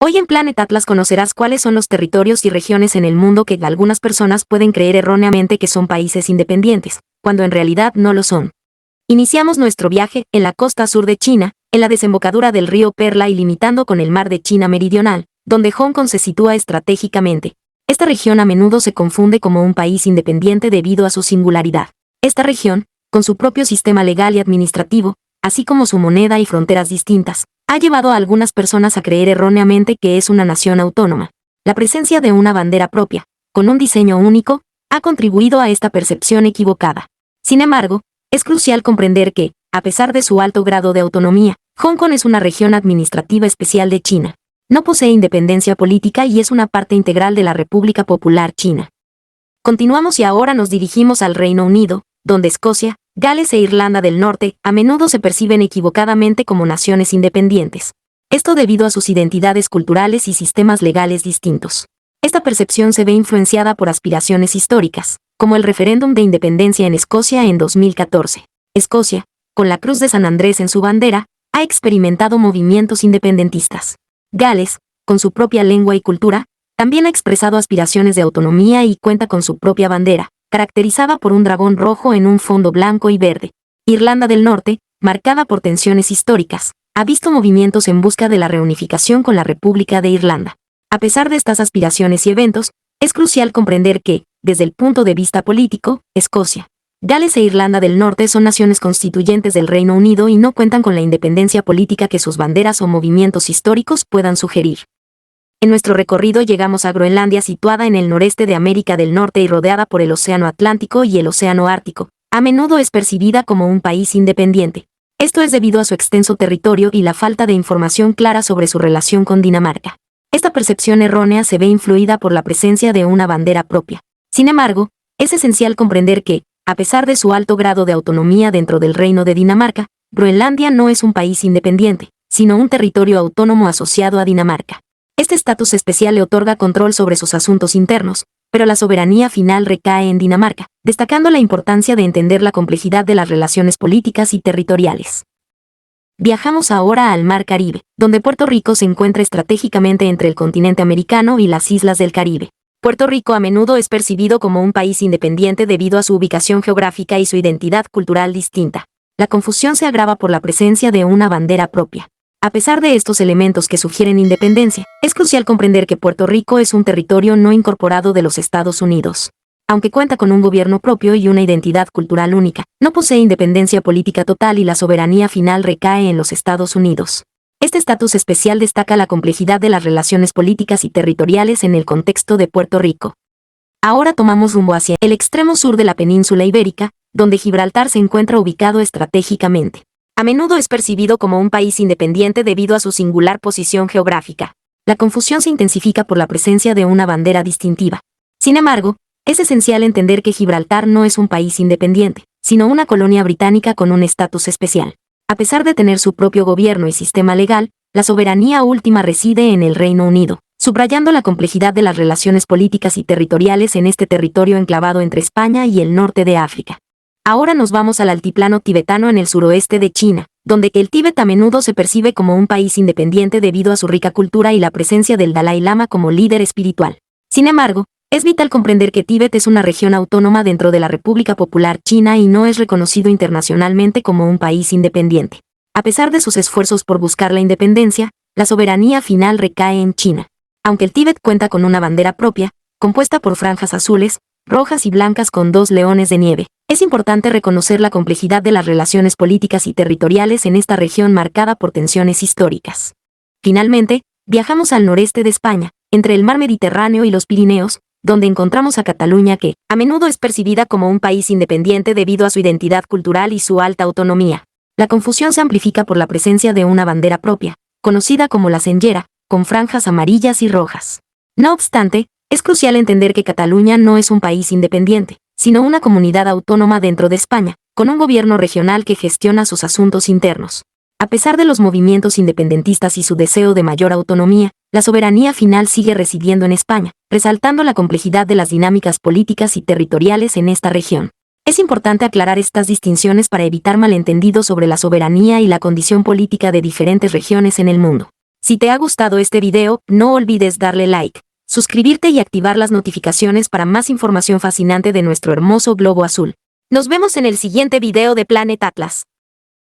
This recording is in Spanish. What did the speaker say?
Hoy en Planet Atlas conocerás cuáles son los territorios y regiones en el mundo que algunas personas pueden creer erróneamente que son países independientes, cuando en realidad no lo son. Iniciamos nuestro viaje en la costa sur de China, en la desembocadura del río Perla y limitando con el mar de China Meridional, donde Hong Kong se sitúa estratégicamente. Esta región a menudo se confunde como un país independiente debido a su singularidad. Esta región, con su propio sistema legal y administrativo, así como su moneda y fronteras distintas, ha llevado a algunas personas a creer erróneamente que es una nación autónoma. La presencia de una bandera propia, con un diseño único, ha contribuido a esta percepción equivocada. Sin embargo, es crucial comprender que, a pesar de su alto grado de autonomía, Hong Kong es una región administrativa especial de China. No posee independencia política y es una parte integral de la República Popular China. Continuamos y ahora nos dirigimos al Reino Unido, donde Escocia, Gales e Irlanda del Norte a menudo se perciben equivocadamente como naciones independientes. Esto debido a sus identidades culturales y sistemas legales distintos. Esta percepción se ve influenciada por aspiraciones históricas, como el referéndum de independencia en Escocia en 2014. Escocia, con la Cruz de San Andrés en su bandera, ha experimentado movimientos independentistas. Gales, con su propia lengua y cultura, también ha expresado aspiraciones de autonomía y cuenta con su propia bandera, caracterizada por un dragón rojo en un fondo blanco y verde. Irlanda del Norte, marcada por tensiones históricas, ha visto movimientos en busca de la reunificación con la República de Irlanda. A pesar de estas aspiraciones y eventos, es crucial comprender que, desde el punto de vista político, Escocia, Gales e Irlanda del Norte son naciones constituyentes del Reino Unido y no cuentan con la independencia política que sus banderas o movimientos históricos puedan sugerir. En nuestro recorrido llegamos a Groenlandia, situada en el noreste de América del Norte y rodeada por el Océano Atlántico y el Océano Ártico. A menudo es percibida como un país independiente. Esto es debido a su extenso territorio y la falta de información clara sobre su relación con Dinamarca. Esta percepción errónea se ve influida por la presencia de una bandera propia. Sin embargo, es esencial comprender que, a pesar de su alto grado de autonomía dentro del Reino de Dinamarca, Groenlandia no es un país independiente, sino un territorio autónomo asociado a Dinamarca. Este estatus especial le otorga control sobre sus asuntos internos, pero la soberanía final recae en Dinamarca, destacando la importancia de entender la complejidad de las relaciones políticas y territoriales. Viajamos ahora al Mar Caribe, donde Puerto Rico se encuentra estratégicamente entre el continente americano y las islas del Caribe. Puerto Rico a menudo es percibido como un país independiente debido a su ubicación geográfica y su identidad cultural distinta. La confusión se agrava por la presencia de una bandera propia. A pesar de estos elementos que sugieren independencia, es crucial comprender que Puerto Rico es un territorio no incorporado de los Estados Unidos. Aunque cuenta con un gobierno propio y una identidad cultural única, no posee independencia política total y la soberanía final recae en los Estados Unidos. Este estatus especial destaca la complejidad de las relaciones políticas y territoriales en el contexto de Puerto Rico. Ahora tomamos rumbo hacia el extremo sur de la península ibérica, donde Gibraltar se encuentra ubicado estratégicamente. A menudo es percibido como un país independiente debido a su singular posición geográfica. La confusión se intensifica por la presencia de una bandera distintiva. Sin embargo, es esencial entender que Gibraltar no es un país independiente, sino una colonia británica con un estatus especial. A pesar de tener su propio gobierno y sistema legal, la soberanía última reside en el Reino Unido, subrayando la complejidad de las relaciones políticas y territoriales en este territorio enclavado entre España y el norte de África. Ahora nos vamos al altiplano tibetano en el suroeste de China, donde el Tíbet a menudo se percibe como un país independiente debido a su rica cultura y la presencia del Dalai Lama como líder espiritual. Sin embargo, es vital comprender que Tíbet es una región autónoma dentro de la República Popular China y no es reconocido internacionalmente como un país independiente. A pesar de sus esfuerzos por buscar la independencia, la soberanía final recae en China. Aunque el Tíbet cuenta con una bandera propia, compuesta por franjas azules, rojas y blancas con 2 leones de nieve, es importante reconocer la complejidad de las relaciones políticas y territoriales en esta región marcada por tensiones históricas. Finalmente, viajamos al noreste de España, entre el mar Mediterráneo y los Pirineos, donde encontramos a Cataluña que, a menudo es percibida como un país independiente debido a su identidad cultural y su alta autonomía. La confusión se amplifica por la presencia de una bandera propia, conocida como la senyera, con franjas amarillas y rojas. No obstante, es crucial entender que Cataluña no es un país independiente, sino una comunidad autónoma dentro de España, con un gobierno regional que gestiona sus asuntos internos. A pesar de los movimientos independentistas y su deseo de mayor autonomía, la soberanía final sigue residiendo en España, resaltando la complejidad de las dinámicas políticas y territoriales en esta región. Es importante aclarar estas distinciones para evitar malentendidos sobre la soberanía y la condición política de diferentes regiones en el mundo. Si te ha gustado este video, no olvides darle like, suscribirte y activar las notificaciones para más información fascinante de nuestro hermoso globo azul. Nos vemos en el siguiente video de Planet Atlas.